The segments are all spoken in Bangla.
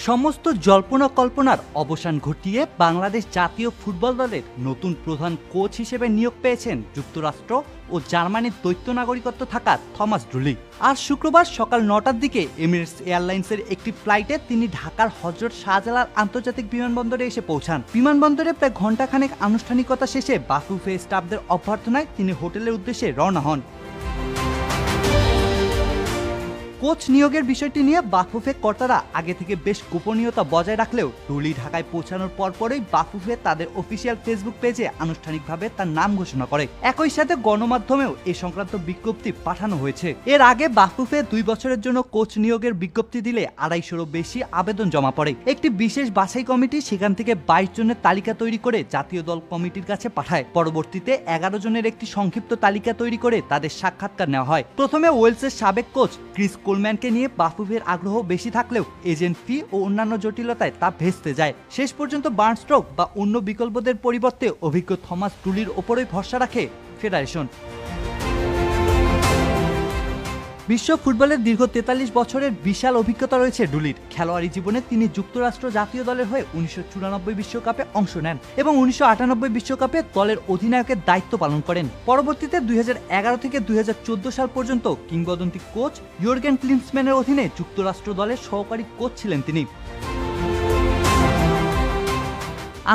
সমস্ত জল্পনা কল্পনার অবসান ঘটিয়ে বাংলাদেশ জাতীয় ফুটবল দলের নতুন প্রধান কোচ হিসেবে নিয়োগ পেয়েছেন যুক্তরাষ্ট্র ও জার্মানির দ্বৈত নাগরিকত্ব থাকা থমাস ডুলি। আজ শুক্রবার সকাল ৯টার দিকে এমিরেটস এয়ারলাইন্সের একটি ফ্লাইটে তিনি ঢাকার হযরত শাহজালাল আন্তর্জাতিক বিমানবন্দরে এসে পৌঁছান। বিমানবন্দরে প্রায় ঘণ্টাখানেক আনুষ্ঠানিকতা শেষে বাফুফে স্টাফদের অভ্যর্থনায় তিনি হোটেলের উদ্দেশ্যে রওনা হন। কোচ নিয়োগের বিষয়টি নিয়ে বাফুফে কর্তারা আগে থেকে বেশ গোপনীয়তা বজায় রাখলেও ডুলি ঢাকায় পৌঁছানোর পরপরই বাফুফে তাদের অফিসিয়াল ফেসবুক পেজে আনুষ্ঠানিকভাবে তার নাম ঘোষণা করে। একই সাথে গণমাধ্যমেও এ সংক্রান্ত বিজ্ঞপ্তি পাঠানো হয়েছে। এর আগে বাফুফে 2 বছরের জন্য কোচ নিয়োগের বিজ্ঞপ্তি দিলে 250-রও বেশি আবেদন জমা পড়ে। একটি বিশেষ বাছাই কমিটি সেখান থেকে 22 জনের তালিকা তৈরি করে জাতীয় দল কমিটির কাছে পাঠায়। পরবর্তীতে 11 জনের একটি সংক্ষিপ্ত তালিকা তৈরি করে তাদের সাক্ষাৎকার নেওয়া হয়। প্রথমে ওয়েলসের সাবেক কোচ ক্রিস কোলম্যানকে নিয়ে বাফুফের আগ্রহ বেশি থাকলেও এজেন্ট ফি ও অন্যান্য জটিলতায় তা ভেস্তে যায়। শেষ পর্যন্ত বার্নস্ট্রোক বা অন্য বিকল্পদের পরিবর্তে অভিজ্ঞ থমাস ডুলির ওপরই ভরসা রাখে ফেডারেশন। বিশ্ব ফুটবলের দীর্ঘ 43 বছরের বিশাল অভিজ্ঞতা রয়েছে ডুলির। খেলোয়াড়ি জীবনে তিনি যুক্তরাষ্ট্র জাতীয় দলের হয়ে 1994 বিশ্বকাপে অংশ নেন এবং 1998 বিশ্বকাপে দলের অধিনায়কের দায়িত্ব পালন করেন। পরবর্তীতে 2011 থেকে 2014 সাল পর্যন্ত কিংবদন্তি কোচ ইয়র্গেন ক্লিন্সম্যানের অধীনে যুক্তরাষ্ট্র দলের সহকারী কোচ ছিলেন তিনি।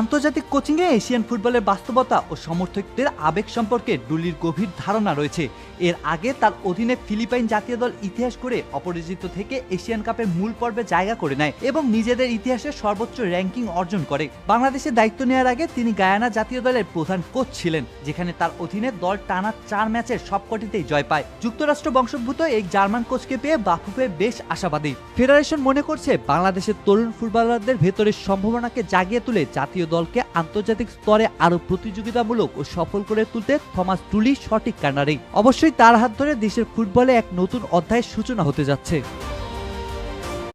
আন্তর্জাতিক কোচিংয়ে এশিয়ান ফুটবলের বাস্তবতা ও সমর্থকদের আবেগ সম্পর্কে ডুলির গভীর ধারণা রয়েছে। এর আগে তার অধীনে ফিলিপাইন জাতীয় দল ইতিহাস করে অপরাজিত থেকে এশিয়ান কাপের মূল পর্বে জায়গা করে নেয় এবং নিজেদের ইতিহাসে সর্বোচ্চ র্যাঙ্কিং অর্জন করে। বাংলাদেশে দায়িত্ব নেওয়ার আগে তিনি গায়ানা জাতীয় দলের প্রধান কোচ ছিলেন, যেখানে তার অধীনে দল টানা 4 ম্যাচের সবকটিতেই জয় পায়। যুক্তরাষ্ট্র বংশোদ্ভূত এই জার্মান কোচকে পেয়ে বাফুফে বেশ আশাবাদী। ফেডারেশন মনে করছে বাংলাদেশের তরুণ ফুটবলারদের ভেতরের সম্ভাবনাকে জাগিয়ে তুলে জাতীয় দলকে আন্তর্জাতিক স্তরে আরো প্রতিযোগিতামূলক ও সফল করে তুলতে থমাস ডুলি সঠিক কান্ডারি। অবশ্যই তার হাত ধরে দেশের ফুটবলে এক নতুন অধ্যায়ের সূচনা হতে যাচ্ছে।